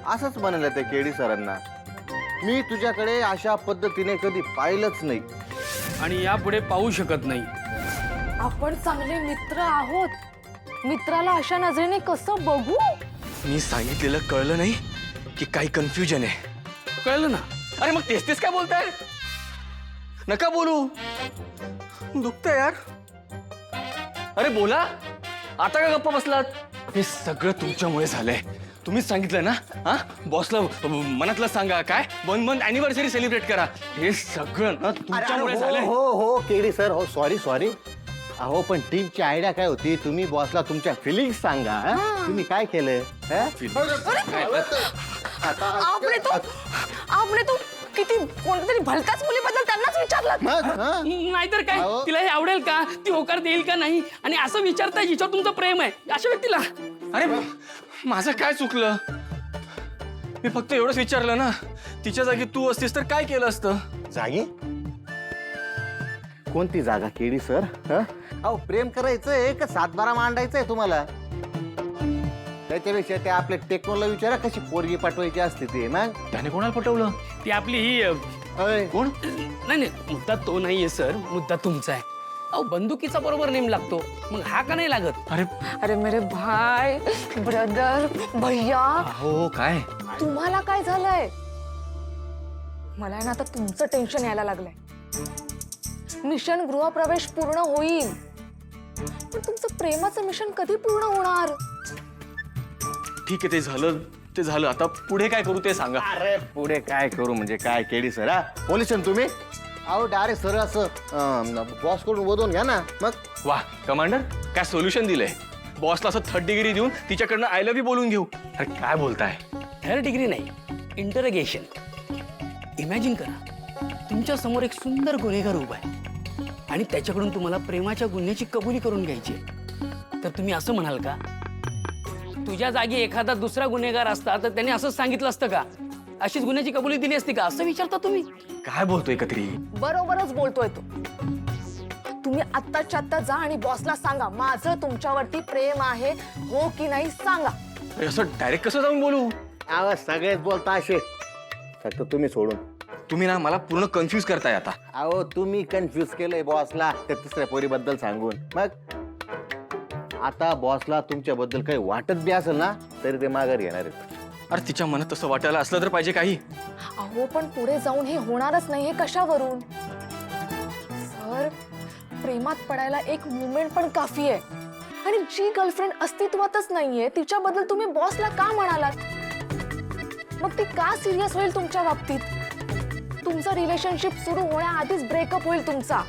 असंच म्हणाले त्या केडी सरांना. मी तुझ्याकडे अशा पद्धतीने कधी पाहिलंच नाही आणि यापुढे पाहू शकत नाही. आपण चांगले मित्र आहोत. मित्राला अशा नजरेने कसं बघू? मी सांगितलेलं कळलं नाही की काही कन्फ्युजन आहे. कळलं ना? अरे मग तेच तेच काय बोलताय? नका बोलू, दुखतंय यार. अरे बोला, आता का गप्पा बसलात? हे सगळं तुमच्यामुळे झालंय. तुम्हीच सांगितलं ना, हा बॉसला मनातलं सांगा, काय बंद बंद अॅनिव्हर्सरी सेलिब्रेट करा. हे सगळं ना तुमच्यामुळे झालंय. हो हो केडी सर, हो सॉरी सॉरी. अहो पण टीमची आयडिया काय होती? तुम्ही बॉसला तुमच्या फिलिंग्स सांगा. हा? तुम्ही काय केलं? आपले तू किती कोणत्यातरी भलत्याच मुलीबद्दल त्यांनाच विचारलं. नाहीतर काय, तिला हे आवडेल का, ती होकार देईल का नाही, आणि असं विचारताय जिच्यावर तुमचं प्रेम आहे अशा व्यक्तीला. अरे माझं काय चुकलं? मी फक्त एवढंच विचारलं ना, तिच्या जागी तू असतीस तर काय केलं असतं? जागी? कोणती जागा केडी सर? अहो प्रेम करायचंय का सातबारा मांडायचंय तुम्हाला? त्याच्यापेक्षा ते आपल्या टेक्नॉलॉजी विचारा कशी पोरगी पाठवायची असते ते. मग त्याने कोणाला पटवलं? ती आपली ही अय, कोण? नाही नाही, मुद्दा तो नाहीये सर, मुद्दा तुमचा आहे. अहो बंदुकीचा बरोबर नेम लागतो, मग हा का नाही लागत? अरे अरे मेरे भाई, ब्रदर, भैया, हो काय? तुम्हाला काय झालंय? मला ना आता तुमचं टेन्शन यायला लागलंय. मिशन गृहप्रवेश पूर्ण होईल, पण तुमचं प्रेमाचं मिशन कधी पूर्ण होणार? ठीक आहे, ते झालं. आता पुढे काय करू ते सांगा. अरे पुढे काय करू म्हणजे काय केडी सर? पोलीस तुम्ही? अहो डायरेक्ट सर असं बॉस कडून बोलून घ्या ना. मग वा कमांडर, काय सोल्युशन दिलंय? बॉसला असं 3rd डिग्री देऊन तिच्याकडनं आय लव्ह यू बोलून घेऊ. अरे काय बोलताय? 3rd डिग्री नाही, इंटरगेशन. इमॅजिन करा, तुमच्या समोर एक सुंदर गुन्हेगार उभा आहे आणि त्याच्याकडून तुम्हाला प्रेमाच्या गुन्ह्याची कबुली करून घ्यायची आहे. तर तुम्ही असं म्हणाल का, तुझ्या जागी एखादा दुसरा गुन्हेगार असता तर त्याने असंच सांगितलं असतं का? अशीच गुन्ह्याची कबुली दिली असती का, असं विचारता तुम्ही? काय बोलतोय कत्री? बरोबरच बोलतोय तो. तुम्ही आत्ताच्या आत्ता जा आणि बॉसला सांगा, माझं तुमच्यावरती प्रेम आहे, हो की नाही सांगा. अरे असं डायरेक्ट कसं जाऊन बोलू? आवाज सगळेच बोलता असे, फक्त तुम्ही सोडून. तुम्ही ना मला पूर्ण कन्फ्यूज करताय आता. अहो तुम्ही कन्फ्युज केलंय बॉसला त्या तिसऱ्या पोरीबद्दल सांगून. मग आता बॉसला तुमच्याबद्दल काही वाटत बी असेल ना तरी ते माघार घेणार आहेत. अरे तिच्या मनात तसं वाटायला असलं तर पाहिजे काही. अहो पण पुढे जाऊन हे होणारच नाही, हे कशावरून? सर, प्रेमात पडायला एक मुमेंट पण काफी आहे. आणि जी गर्लफ्रेंड अस्तित्वातच नाहीये तिच्याबद्दल तुम्ही बॉसला का म्हणालात? मग ती का सिरियस होईल तुमच्या बाबतीत? तुमचं रिलेशनशिप सुरू होण्याआधीच ब्रेकअप होईल तुमचा,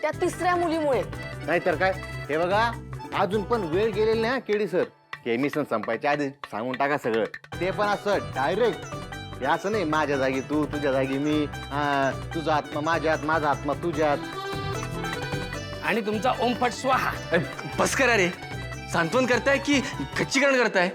त्या तिसऱ्या मुलीमुळे. नाहीतर काय? हे बघा, अजून पण वेळ गेलेली नाही केडी सर. केमिशन संपायच्या आधी सांगून टाका सगळं. ते पण असं डायरेक्ट, हे असं नाही माझ्या जागी तू, तुझ्या जागी मी, तुझा आत्मा माझ्यात, माझा आत्मा तुझ्यात. आणि तुमचा ओमफट स्वाहा. बस करा रे, सांत्वन करताय की खच्चीकरण करताय?